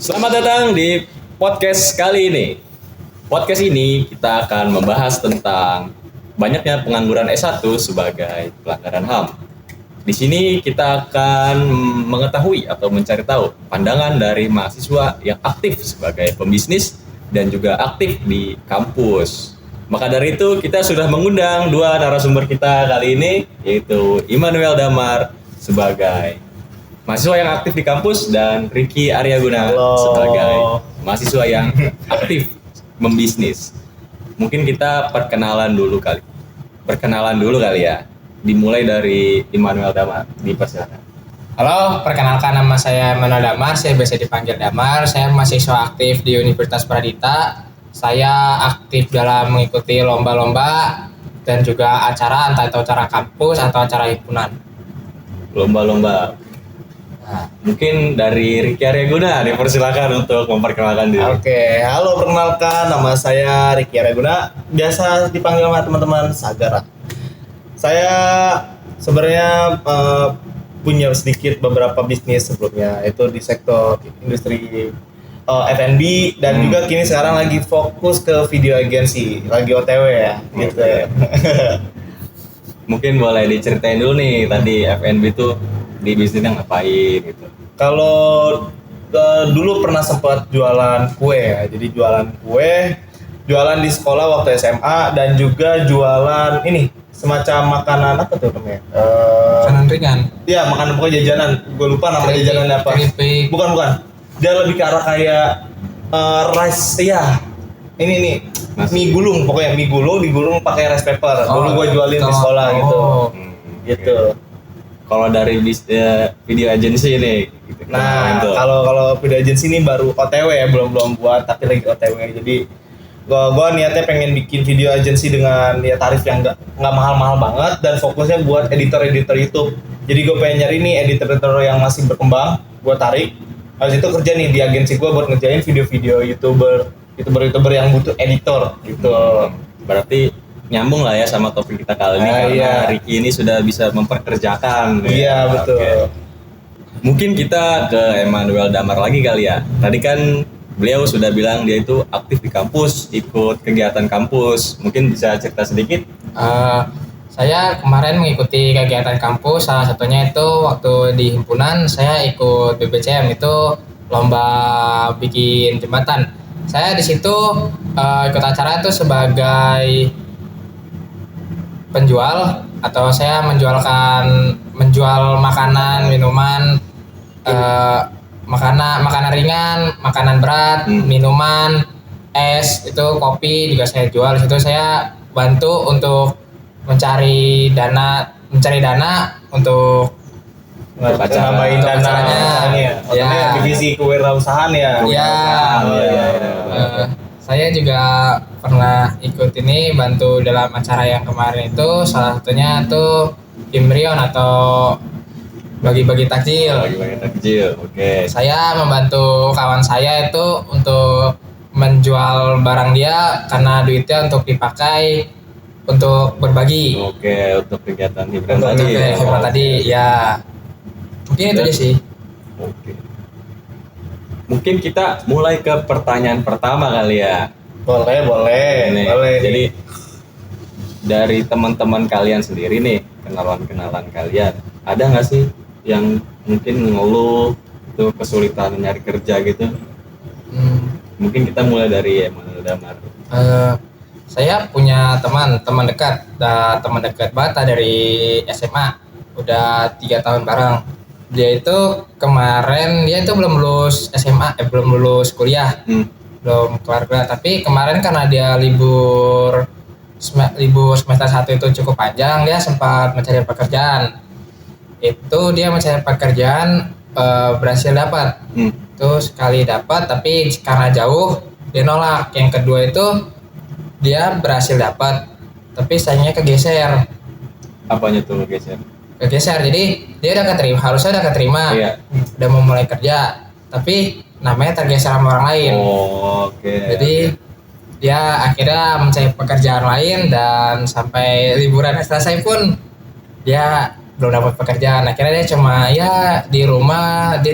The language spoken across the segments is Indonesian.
Selamat datang di podcast kali ini. Podcast ini kita akan membahas tentang banyaknya pengangguran S1 sebagai pelanggaran HAM. Di sini kita akan mengetahui atau mencari tahu pandangan dari mahasiswa yang aktif sebagai pembisnis dan juga aktif di kampus. Maka dari itu kita sudah mengundang dua narasumber kita kali ini, yaitu Immanuel Damar sebagai mahasiswa yang aktif di kampus dan Ricky Aryaguna sebagai mahasiswa yang aktif membisnis. Mungkin kita perkenalan dulu kali ya. Dimulai dari Immanuel Damar, dipersilakan. Halo, perkenalkan nama saya Immanuel Damar, saya biasa dipanggil Damar. Saya mahasiswa aktif di Universitas Pradita. Saya aktif dalam mengikuti lomba-lomba dan juga acara, entah itu acara kampus atau acara himpunan. Lomba-lomba. Nah, mungkin dari Ricky Aryaguna dipersilakan untuk memperkenalkan diri. Oke, halo, perkenalkan nama saya Ricky Aryaguna, biasa dipanggil sama teman-teman Sagara. Saya sebenarnya punya sedikit beberapa bisnis sebelumnya, itu di sektor industri F&B dan juga kini sekarang lagi fokus ke video agency, lagi OTW ya, gitu ya. Mungkin boleh diceritain dulu nih tadi F&B tuh di bisnisnya ngapain gitu. Kalau dulu pernah sempat jualan kue ya, jadi jualan di sekolah waktu SMA dan juga jualan ini semacam makanan apa tuh namanya? Makanan ringan. Iya, makanan pokoknya jajanan. Gue lupa nama jajanannya apa. Keripik. Bukan. Dia lebih ke arah kayak rice ya. Ini nih mie gulung, pokoknya mie gulung digulung pakai rice paper. Dulu gue jualin di sekolah gitu. Gitu. Kalau dari video agency nih gitu. Nah, kalau video agency ini baru OTW ya, belum buat tapi lagi OTW. Jadi gua niatnya pengen bikin video agency dengan ya tarif yang nggak mahal-mahal banget dan fokusnya buat editor YouTube. Jadi gue pengen nyari nih editor yang masih berkembang, gue tarik. Habis itu kerja nih di agensi gue buat ngerjain video-video youtuber yang butuh editor gitu. Berarti nyambung lah ya sama topik kita kali ini karena Ricky ini sudah bisa memperkerjakan. Iya, betul. Okay. Mungkin kita ke Immanuel Damar lagi kali ya. Tadi kan beliau sudah bilang dia itu aktif di kampus, ikut kegiatan kampus. Mungkin bisa cerita sedikit? Saya kemarin mengikuti kegiatan kampus, salah satunya itu waktu di himpunan saya ikut BBCM, itu lomba bikin jembatan. Saya di situ ikut acara itu sebagai penjual, atau saya menjual makanan, minuman, makanan ringan, makanan berat, minuman, es, itu kopi juga saya jual. Di situ saya bantu untuk mencari dana untuk Nambahin dananya. Ya. Divisi kewirausahaan ya. Ya. Saya juga pernah ikut ini, bantu dalam acara yang kemarin itu, salah satunya tuh Imrion atau bagi-bagi takjil. Oke. Saya membantu kawan saya itu untuk menjual barang dia karena duitnya untuk dipakai untuk berbagi. Oke, untuk kegiatan hiburan tadi. Ya. Mungkin itu aja sih. Oke. Mungkin kita mulai ke pertanyaan pertama kali ya. Boleh. Jadi dari teman-teman kalian sendiri nih, kenalan kalian, ada nggak sih yang mungkin ngeluh itu kesulitan nyari kerja gitu? Mungkin kita mulai dari Immanuel Damar. Saya punya teman dekat banget dari SMA, udah 3 tahun bareng. Dia itu kemarin belum lulus SMA, belum lulus kuliah, belum kelar kuliah. Tapi kemarin karena dia libur semester 1 itu cukup panjang, dia sempat mencari pekerjaan. Itu dia mencari pekerjaan, berhasil dapat. Itu sekali dapat, tapi karena jauh dia nolak. Yang kedua itu dia berhasil dapat, tapi sayangnya kegeser. Apanya tuh kegeser? Jadi dia harusnya udah keterima, iya. Udah mau mulai kerja, tapi namanya tergeser sama orang lain. Jadi dia akhirnya mencari pekerjaan lain, dan sampai liburan selesai pun dia belum dapat pekerjaan. Akhirnya dia cuma ya dia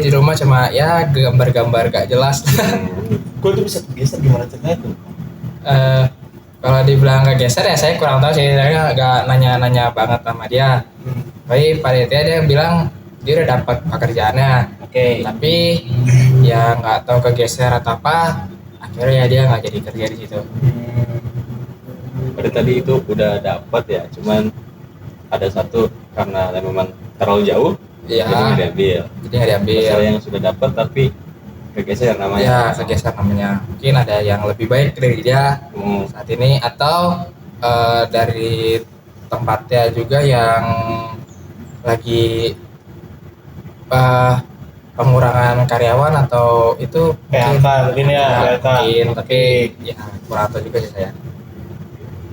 di rumah cuma ya gambar-gambar gak jelas. Gue tuh bisa kegeser gimana ceritanya tuh? Kalau dibilang gak geser ya saya kurang tahu sih, saya gak nanya-nanya banget sama dia. Tapi panitia dia bilang dia udah dapat pekerjaannya. Oke. Tapi ya nggak tahu kegeser atau apa. Akhirnya ya dia nggak jadi kerja di situ. Pada tadi itu udah dapat ya, cuman ada satu karena memang terlalu jauh, Iya. jadi nggak diambil. Jadi nggak diambil. Masalah yang sudah dapat tapi kegeser namanya. Ya kegeser namanya. Mungkin ada yang lebih baik dari dia saat ini, atau dari tempatnya juga yang lagi pengurangan karyawan atau itu PHK mungkin ya, PHK. mungkin, tapi ya kurang tahu juga sih saya.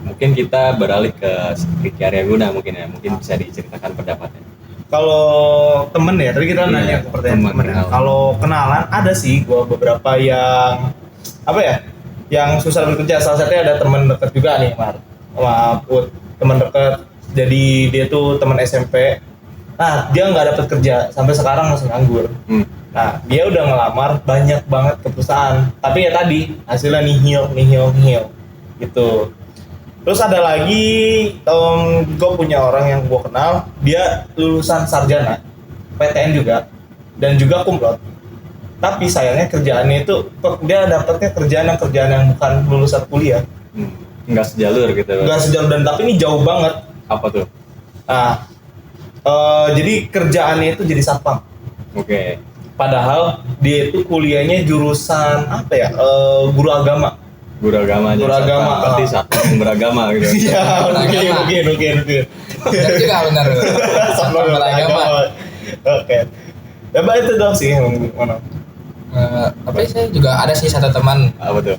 Mungkin kita beralih ke Ricky Aryaguna mungkin ya, mungkin bisa diceritakan pendapatnya. Kalau temen ya, tadi kita Iya, nanya ke pertanyaan temen, temen ya. kenalan. Kalau kenalan ada sih gua beberapa yang apa ya, yang susah bekerja. Salah satunya ada teman dekat juga nih, Mar. Sama Put, teman dekat. Jadi dia tuh teman SMP. Nah, dia nggak dapat kerja sampai sekarang masih nganggur. Nah, dia udah ngelamar banyak banget ke perusahaan. Tapi ya tadi hasilnya nihil gitu. Terus ada lagi, gue punya orang yang gue kenal, dia lulusan sarjana, PTN juga, dan juga kumlot. Tapi sayangnya kerjaannya itu, dia dapetnya kerjaan yang bukan lulusan kuliah. Nggak sejalur gitu. Nggak sejalur, dan tapi ini jauh banget. Apa tuh? Nah, jadi kerjaannya itu jadi satpam. Oke. Padahal dia itu kuliahnya jurusan apa ya, guru agama. Guru agama aja. Guru agama. Berarti satu yang beragama gitu. Iya, mungkin. Benar juga benar. Sama beragama. Oke. Ya, Mbak, itu dong sih yang mana? Tapi saya juga ada sih satu teman. Apa tuh?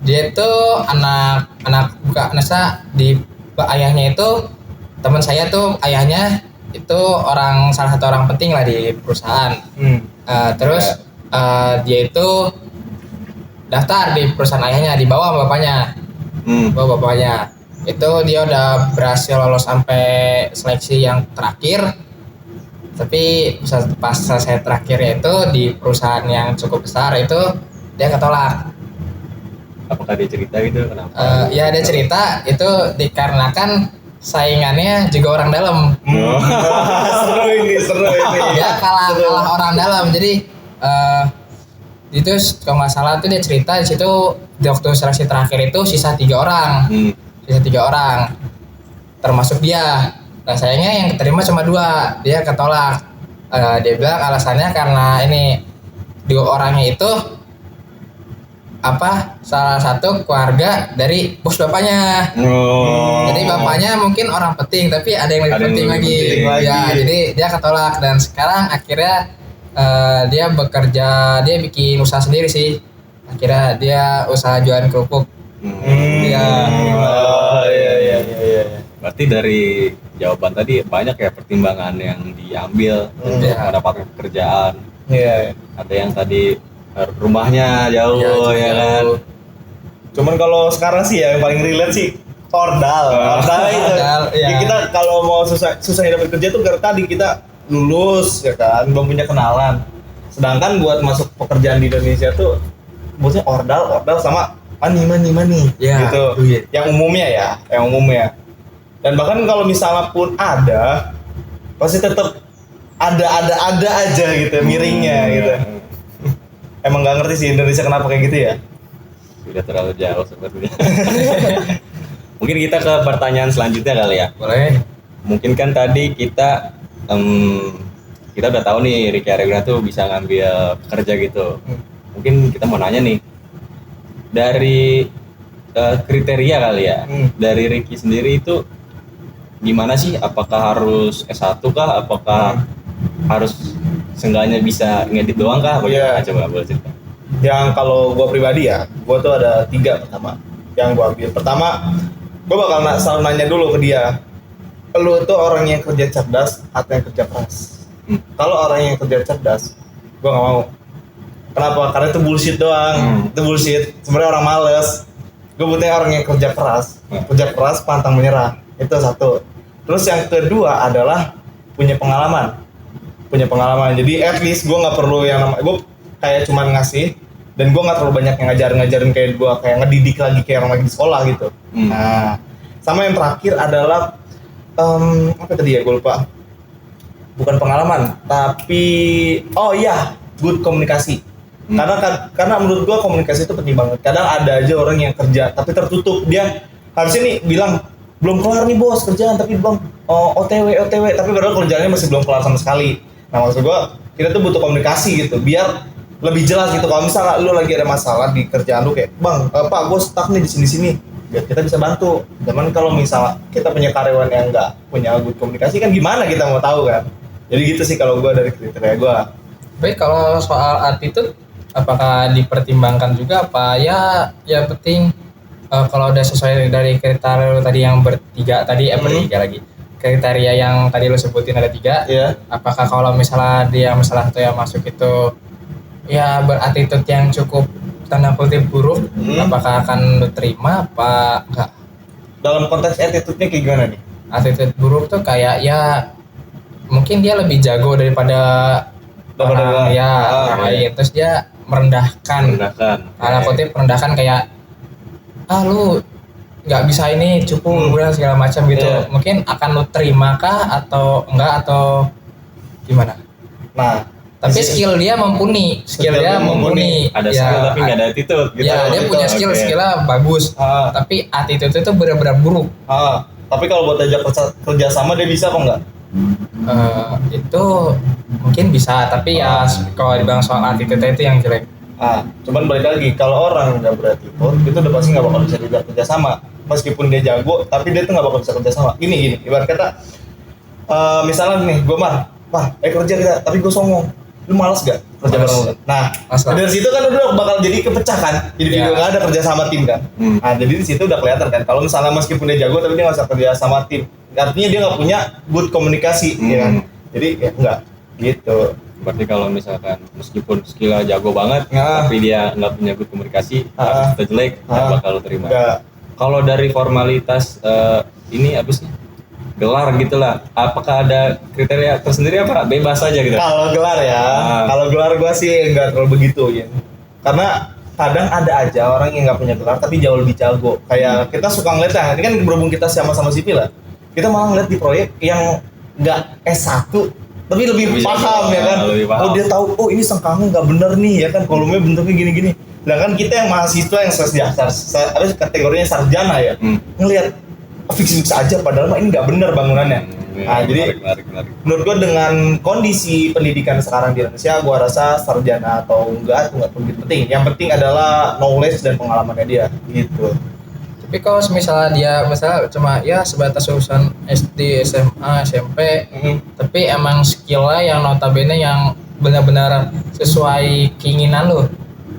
Dia itu anak saya di ayahnya itu, teman saya tuh ayahnya itu salah satu orang penting lah di perusahaan. Terus dia itu daftar di perusahaan ayahnya, di bawah bapaknya. Bawah bapaknya. Itu dia udah berhasil lolos sampai seleksi yang terakhir. Tapi pas selesai terakhirnya itu di perusahaan yang cukup besar itu dia ketolak. Apakah dia cerita gitu kenapa? Ya dia cerita itu dikarenakan saingannya juga orang dalam. Seru ini. Dia kalah orang dalam. Jadi itu kalau nggak salah tuh dia cerita di situ di waktu seleksi terakhir itu sisa 3 orang. Sisa 3 orang. Termasuk dia. Nah sayangnya yang keterima cuma 2, dia ketolak. Dia bilang alasannya karena ini 2 orangnya itu salah satu keluarga dari bos bapaknya. Jadi bapaknya mungkin orang penting, tapi ada yang lebih penting lagi. Ya, jadi dia ketolak dan sekarang akhirnya dia bekerja, dia bikin usaha sendiri sih. Akhirnya dia usaha jualan kerupuk. Iya. Berarti dari jawaban tadi banyak ya pertimbangan yang diambil untuk mendapatkan pekerjaan. Iya. Ada yang tadi rumahnya jauh ya kan. Cuman kalau sekarang sih ya yang paling relate sih ordal itu. Ya, kita kalau mau susahnya dapat kerja tuh karena tadi kita lulus ya kan, belum punya kenalan. Sedangkan buat masuk pekerjaan di Indonesia tuh bosnya ordal sama money ya, gitu. Yang umumnya. Dan bahkan kalau misalnya pun ada, pasti tetap ada aja gitu miringnya gitu. Emang nggak ngerti sih Indonesia kenapa kayak gitu ya. Sudah terlalu jauh sepertinya. Mungkin kita ke pertanyaan selanjutnya kali ya. Boleh. Mungkin kan tadi kita udah tahu nih Ricky Aryaguna tuh bisa ngambil kerja gitu. Mungkin kita mau nanya nih dari kriteria kali ya. Dari Ricky sendiri itu gimana sih? Apakah harus S1 kah? Apakah harus seenggaknya bisa ngedit doang kah? Iya. Coba boleh cerita. Yang kalau gue pribadi ya, gue tuh ada 3 pertama yang gue ambil. Pertama, gue bakal selalu nanya dulu ke dia, lu tuh orang yang kerja cerdas atau yang kerja keras? Kalau orang yang kerja cerdas, gue nggak mau. Kenapa? Karena itu bullshit doang. Itu bullshit. Sebenarnya orang males. Gue butuhnya orang yang kerja keras. Kerja keras, pantang menyerah. Itu 1. Terus yang kedua adalah punya pengalaman. Jadi at least gue nggak perlu yang namanya gue kayak cuman ngasih, dan gue nggak terlalu banyak yang ngajarin kayak gue kayak ngedidik lagi kayak orang lagi di sekolah gitu. Nah, sama yang terakhir adalah apa tadi ya, gue lupa. Bukan pengalaman, tapi good komunikasi. Karena menurut gue komunikasi itu penting banget. Kadang ada aja orang yang kerja tapi tertutup, dia harusnya nih bilang belum kelar nih bos kerjaan, tapi bilang OTW, tapi padahal kerjaannya masih belum kelar sama sekali. Nah maksud gue kita tuh butuh komunikasi gitu biar lebih jelas gitu. Kalau misalnya lu lagi ada masalah di kerjaan lu kayak bang, pak gue stuck nih di sini, biar kita bisa bantu. Cuman kalau misalnya kita punya karyawan yang nggak punya good komunikasi kan gimana kita mau tahu kan? Jadi gitu sih kalau gue dari kriteria gue. Tapi kalau soal attitude apakah dipertimbangkan juga apa ya penting kalau udah sesuai dari kriteria tadi yang bertiga tadi bertiga lagi kriteria yang tadi lo sebutin ada 3 apakah kalau misalnya dia masalah satu yang masuk itu ya berattitude yang cukup tanda kutip buruk apakah akan lo terima apa enggak? Dalam konteks attitude-nya kayak gimana nih? Attitude buruk tuh kayak ya mungkin dia lebih jago daripada orang lain, terus dia merendahkan. Tanda kutip merendahkan kayak lu nggak bisa ini cupu segala macam gitu. Mungkin akan lu terima kah atau enggak atau gimana? Nah, tapi skill dia mumpuni. Ada skill tapi nggak ada attitude gitu. Ya, dia punya skillnya bagus. Tapi attitude itu benar-benar buruk. Tapi kalau buat ajak kerja sama dia bisa apa enggak? Itu mungkin bisa, tapi ya kalau dibilang soal attitude itu yang jelek. Cuman balik lagi, kalau orang nggak berattitude itu udah pasti nggak bakal bisa diajak kerja sama. Meskipun dia jago, tapi dia tuh nggak bakal bisa kerja sama. Gini, ibarat kata, misalnya nih, gue kerja kita, tapi gue songong. Lu malas gak kerja bareng lu? Nah, dari situ kan udah bakal jadi kepecah kan. Jadi nggak ada kerja sama tim kan. Nah, jadi di situ udah kelihatan kan. Kalau misalnya meskipun dia jago, tapi dia nggak bisa kerja sama tim, artinya dia nggak punya good komunikasi, ya kan? Jadi ya nggak gitu. Berarti kalau misalkan meskipun skillnya jago banget, tapi dia nggak punya good komunikasi, kita jelek, nggak bakal lo terima. Kalau dari formalitas ini apa sih? Gelar gitulah. Apakah ada kriteria tersendiri apa bebas aja gitu? Kalau gelar ya, kalau gelar gua sih nggak terlalu begitu ya. Karena kadang ada aja orang yang nggak punya gelar tapi jauh lebih jago. Kayak kita suka ngeliat ya, ini kan berhubung kita sama-sama sipil lah. Kita malah ngeliat di proyek yang nggak S1 tapi lebih paham ya kan. Oh dia tahu, oh ini sengkangnya nggak bener nih ya kan, kolomnya bentuknya gini-gini. Sedangkan kita yang mahasiswa yang harus kategorinya sarjana ya, ngelihat fix aja padahal ini nggak bener bangunannya. Jadi menarik. Menurut gue dengan kondisi pendidikan sekarang di Indonesia, gue rasa sarjana atau enggak itu nggak begitu penting. Yang penting adalah knowledge dan pengalamannya dia gitu. Tapi kalau misalnya dia cuma ya sebatas lulusan SD, SMA, SMP, tapi emang skillnya yang notabene yang benar-benar sesuai keinginan lo,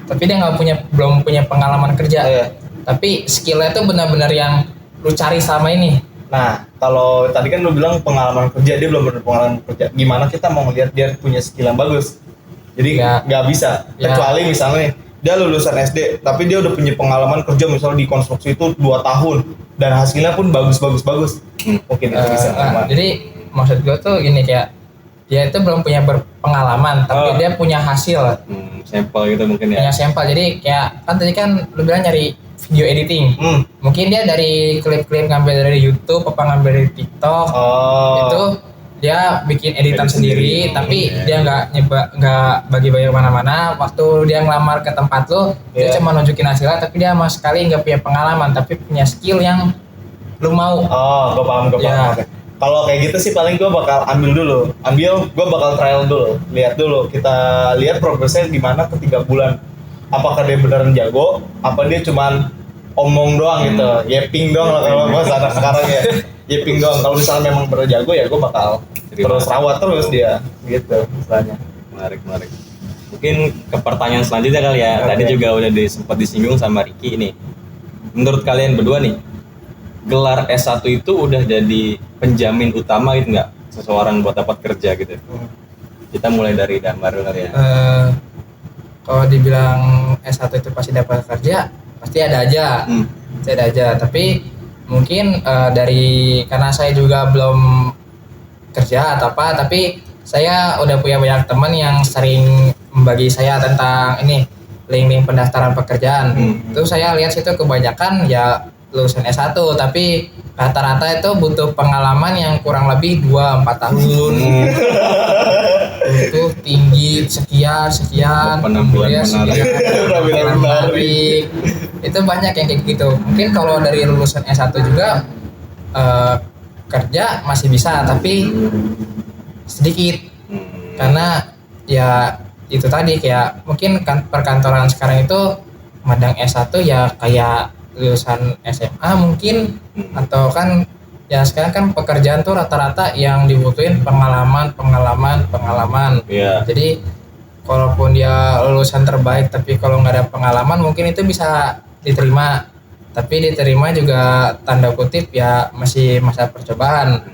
tapi dia belum punya pengalaman kerja, tapi skillnya itu benar-benar yang lu cari selama ini. Nah, kalau tadi kan lu bilang pengalaman kerja, dia belum berpengalaman kerja. Gimana kita mau ngeliat dia punya skill yang bagus? Jadi nggak bisa. Kecuali misalnya dia lulusan SD, tapi dia udah punya pengalaman kerja misalnya di konstruksi itu 2 tahun dan hasilnya pun bagus. Mungkin itu bisa. Jadi maksud gue tuh gini, kayak dia itu belum punya berpengalaman, tapi dia punya hasil. Sampel gitu mungkin ya. Punya sampel. Jadi kayak kan tadi kan lu bilang nyari video editing. Mungkin dia dari klip-klip ngambil dari YouTube apa ngambil dari TikTok. Itu dia bikin editan sendiri, tapi dia nggak bagi-bagi kemana-mana. Waktu dia ngelamar ke tempat lo, dia cuma nunjukin hasilnya, tapi dia sama sekali nggak punya pengalaman, tapi punya skill yang lu mau. Gue paham. Kalau kayak gitu sih paling gue bakal gue bakal trial dulu, lihat dulu, kita lihat progresnya gimana ke 3 bulan. Apakah dia beneran jago, apa dia cuman omong doang gitu, yeping doang lah kalau gue anak sekarang ya. Yeping doang. Kalau misalnya memang bener jago ya gue bakal terus rawat terus dia gitu misalnya. Menarik. Mungkin ke pertanyaan selanjutnya kali ya. Tadi juga udah sempat disinggung sama Ricky nih. Menurut kalian berdua nih, gelar S1 itu udah jadi penjamin utama gitu nggak seseorang buat dapat kerja gitu? Kita mulai dari Damar dulu ya. Kalau dibilang S1 itu pasti dapat kerja, pasti ada aja. Tapi mungkin karena saya juga belum kerja atau apa, tapi saya udah punya banyak teman yang sering membagi saya tentang ini link-link pendaftaran pekerjaan. Itu saya lihat situ kebanyakan ya lulusan S1 tapi rata-rata itu butuh pengalaman yang kurang lebih 2-4 tahun. Itu tinggi sekian Penampilan menarik. penampilan menarik. Itu banyak yang kayak gitu. Mungkin kalau dari lulusan S1 juga kerja masih bisa tapi sedikit karena ya itu tadi kayak mungkin perkantoran sekarang itu mandang S1 ya kayak lulusan SMA mungkin atau kan ya sekarang kan pekerjaan tuh rata-rata yang dibutuhin pengalaman. Iya. Jadi kalaupun dia lulusan terbaik tapi kalau nggak ada pengalaman mungkin itu bisa diterima. Tapi diterima juga tanda kutip ya masih masa percobaan.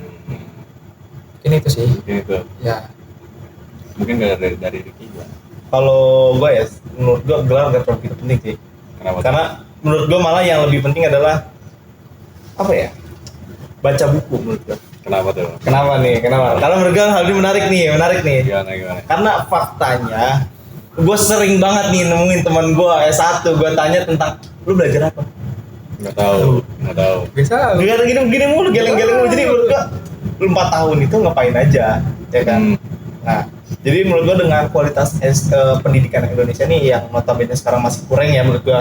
Mungkin itu sih. Mungkin itu. Ya. Mungkin dari Ricky gimana? Kalau gue ya, menurut gue gelar gak terlalu begitu penting sih. Kenapa? Karena menurut gue malah yang lebih penting adalah apa ya? Baca buku menurut gue. Kenapa tuh? Kenapa nih? Kenapa? Karena menurut gue hal ini menarik nih. Gimana? Karena faktanya gue sering banget nih nemuin teman gue S1, gue tanya tentang lu belajar apa? Nggak tahu. Bisa. Gini mulu, geleng-geleng mulu. Jadi menurut gue lu 4 tahun itu ngapain aja, ya kan? Nah, jadi menurut gue dengan kualitas pendidikan Indonesia nih yang notabene sekarang masih kurang ya menurut gue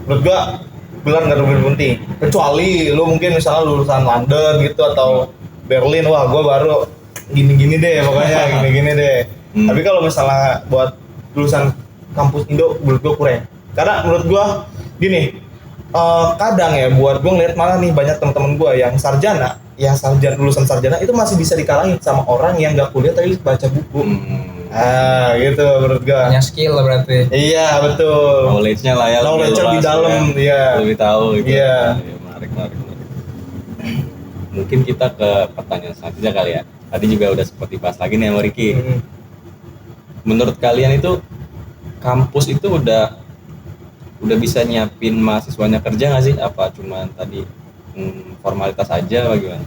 gelar nggak terlalu penting. Kecuali lu mungkin misalnya lulusan London gitu atau Berlin, wah gue baru gini-gini deh pokoknya gini-gini deh. Tapi kalau misalnya buat lulusan kampus Indo menurut gue kurang. Karena menurut gue gini, kadang ya buat gue ngeliat malah nih banyak teman-teman gue yang lulusan sarjana itu masih bisa dikalahkan sama orang yang nggak kuliah tapi baca buku. Gitu menurut gue. Punya skill berarti. Iya betul. Knowledge-nya lah ya. Knowledge-nya lebih di luas, dalam, ya. iya. Lebih tahu gitu. Iya. Ya, menarik. Mungkin kita ke pertanyaan selanjutnya kali ya. Tadi juga udah sempat dibahas lagi nih sama Ricky. Menurut kalian itu kampus itu udah bisa nyiapin mahasiswanya kerja nggak sih? Apa cuman tadi formalitas aja bagaimana?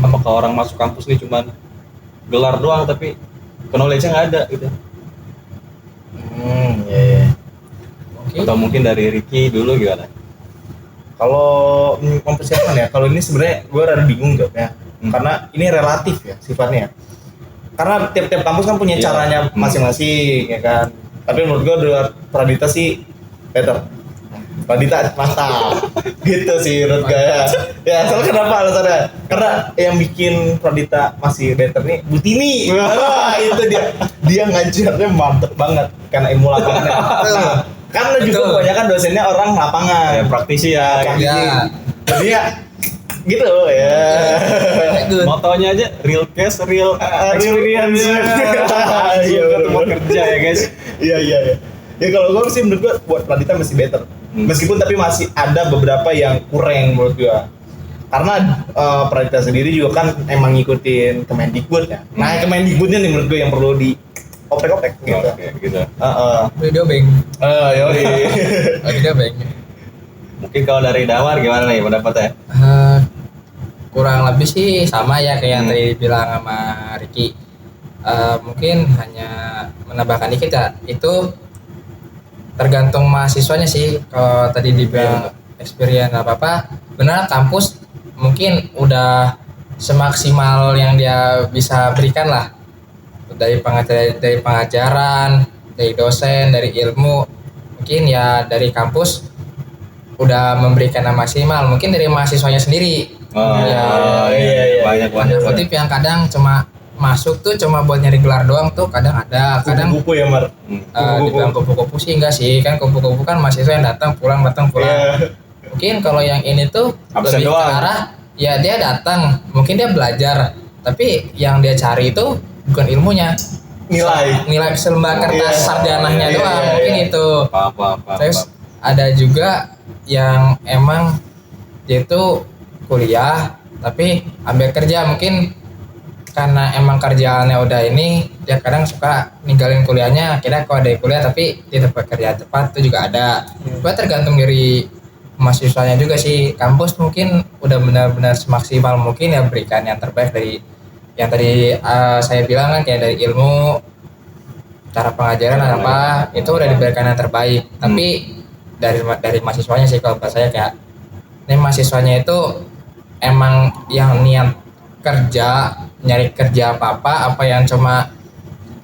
Apakah orang masuk kampus nih cuman gelar doang tapi knowledge-nya nggak ada gitu? Iya. Atau mungkin dari Ricky dulu gimana? Kalau mempersiapkan ya, kalau ini sebenarnya gue rada bingung jawabnya, karena ini relatif ya sifatnya. Karena tiap-tiap kampus kan punya caranya masing-masing, ya kan. Tapi menurut gue Pradita sih better. Pradita mantap, gitu sih menurut gue ya. Ya, soalnya kenapa alasannya? Karena yang bikin Pradita masih better nih, Butini. Itu dia ngajarnya mantep banget karena ilmu lapangannya. Karena juga kebanyakan dosennya orang lapangan, Ya praktisi ya. Jadi ya gitu ya. Motonya aja real case, real experience. Iya, Ketemu kerja ya guys. Iya. Ya kalau gue sih menurut gue buat Pradita masih better. Meskipun tapi masih ada beberapa yang kurang menurut gue. Karena Pradita sendiri juga kan emang ngikutin Kemendikbud ya. Nah Kemendikbudnya nih menurut gue yang perlu di oprek gitu. Oke, gitu. Video bank. Video bank. Mungkin kalau dari Damar gimana nih pendapatnya? Kurang lebih sih sama ya kayak yang tadi dibilang sama Ricky. Mungkin hanya menambahkan dikit ya, itu tergantung mahasiswanya sih. Kalau tadi dibilang experience apa benar kampus mungkin udah semaksimal yang dia bisa berikan lah, dari pengajaran, dari dosen, dari ilmu. Mungkin ya dari kampus udah memberikan yang maksimal. Mungkin dari mahasiswanya sendiri. Iya. Banyak. Kutip yang kadang cuma masuk tuh cuma buat nyari gelar doang tuh kadang ada. Kadang buku ya Mar. dibilang kupu-kupu sih enggak sih, kan kupu-kupu kan mahasiswa yang datang pulang. Mungkin kalau yang ini tuh absen lebih doang. ke arah ya dia datang, mungkin dia belajar, tapi yang dia cari itu bukan ilmunya, nilai selembar kertas sarjananya doang. Mungkin itu. Apa. Terus ada juga yang emang dia itu kuliah tapi ambil kerja, mungkin karena emang kerjaannya udah ini dia kadang suka ninggalin kuliahnya, akhirnya kalau ada kuliah tapi di tempat kerja tepat itu juga ada. Tergantung dari mahasiswanya juga sih. Kampus mungkin udah benar-benar semaksimal mungkin ya berikan yang terbaik dari yang tadi saya bilang kan, kayak dari ilmu, cara pengajaran apa itu udah diberikan yang terbaik. Tapi dari mahasiswanya sih kalau buat saya kayak ini mahasiswanya itu emang yang niat kerja, nyari kerja apa yang cuma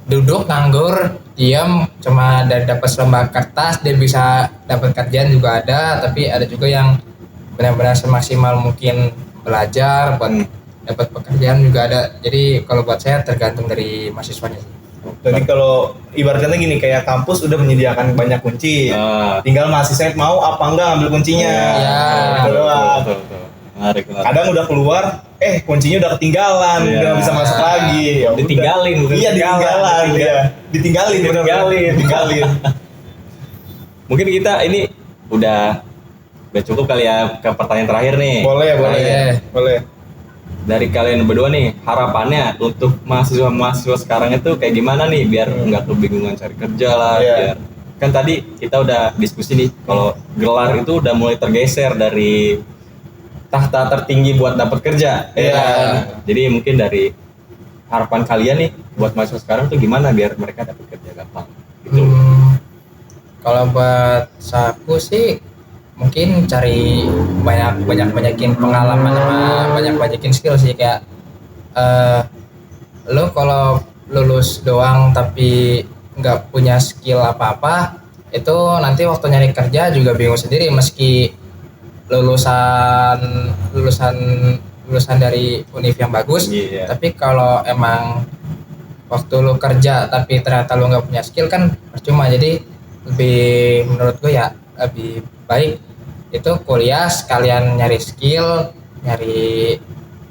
duduk nganggur diam cuma dari dapat selembar kertas dia bisa dapat kerjaan juga ada, tapi ada juga yang benar-benar semaksimal mungkin belajar buat dapat pekerjaan juga ada. Jadi kalau buat saya tergantung dari mahasiswanya sih. Jadi kalau ibaratnya gini, kayak kampus udah menyediakan banyak kunci, tinggal mahasiswa mau apa enggak ambil kuncinya. Gitu doang. Menarik. Kadang udah keluar, kuncinya udah ketinggalan, udah nggak bisa masuk lagi. Ya udah. Ditinggalin, bukan Iya, ketinggalan. ditinggalin, ditinggalin. Mungkin kita ini udah cukup kali ya ke pertanyaan terakhir nih. Boleh. Dari kalian berdua nih, harapannya untuk mahasiswa sekarang itu kayak gimana nih biar nggak kebingungan cari kerja lah, biar kan tadi kita udah diskusi nih kalau gelar itu udah mulai tergeser dari tahta tertinggi buat dapat kerja, kan? Jadi mungkin dari harapan kalian nih buat mahasiswa sekarang tuh gimana biar mereka dapat kerja gampang gitu. Kalau buat aku sih mungkin cari banyakin pengalaman sama banyakin skill sih, kayak lo kalau lulus doang tapi nggak punya skill apa-apa itu nanti waktu nyari kerja juga bingung sendiri. Meski lulusan dari univ yang bagus, tapi kalau emang waktu lo kerja tapi ternyata lo nggak punya skill kan percuma. Jadi lebih menurut gue ya lebih baik itu kuliah sekalian nyari skill, nyari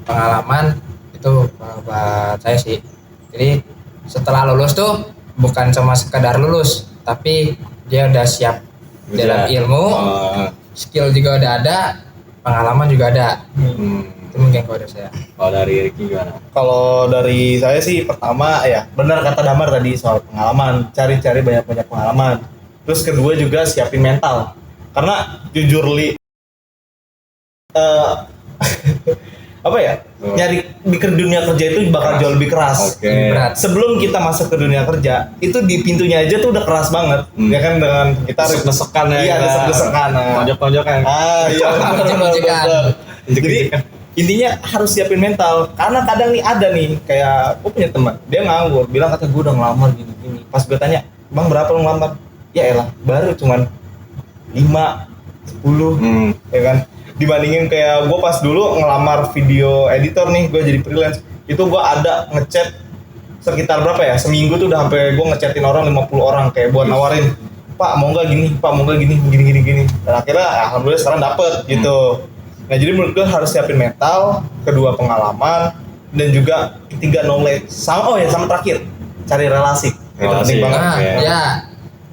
pengalaman. Itu buat saya sih. Jadi setelah lulus tuh bukan cuma sekedar lulus, tapi dia udah siap dalam ilmu, skill juga udah ada, pengalaman juga ada. Itu mungkin kalau dari saya. Kalau dari Ricky gimana? Kalau dari saya sih pertama ya benar kata Damar tadi soal pengalaman, cari banyak pengalaman. Terus kedua juga siapin mental, karena jujur nyari di dunia kerja itu bakal jauh lebih keras. Berat. Sebelum kita masuk ke dunia kerja itu di pintunya aja tuh udah keras banget, ya kan, dengan kita desek-desekan ya. Iya, desek-desekan. Tonjok-tonjokan. Tonjok-tonjokan. Jadi intinya harus siapin mental, karena kadang nih ada nih kayak gue punya teman, dia nganggur, bilang kata gue udah ngelamar gini. Pas gue tanya, "Bang, berapa lu ngelamar?" Ya elah, baru cuman 5, 10, ya kan. Dibandingin kayak gue pas dulu ngelamar video editor nih, gue jadi freelance, itu gue ada ngechat sekitar berapa ya, seminggu tuh udah sampai gue ngechatin orang 50 orang kayak buat nawarin, "Pak, mau nggak gini, Pak, mau nggak gini." Dan akhirnya alhamdulillah sekarang dapet gitu. Nah, jadi menurut gue harus siapin mental, kedua pengalaman, dan juga ketiga knowledge. Sama terakhir, cari relasi. Itu penting banget.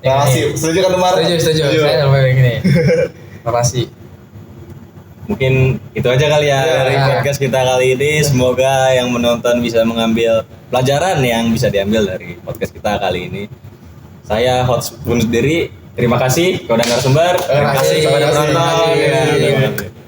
Relasi, setuju kan Umar? Setuju. Saya lebih gini. Relasi. Mungkin itu aja kali ya dari podcast kita kali ini. Semoga yang menonton bisa mengambil pelajaran yang bisa diambil dari podcast kita kali ini. Saya host Bun sendiri. Terima kasih kepada narasumber. Terima kasih kepada penonton.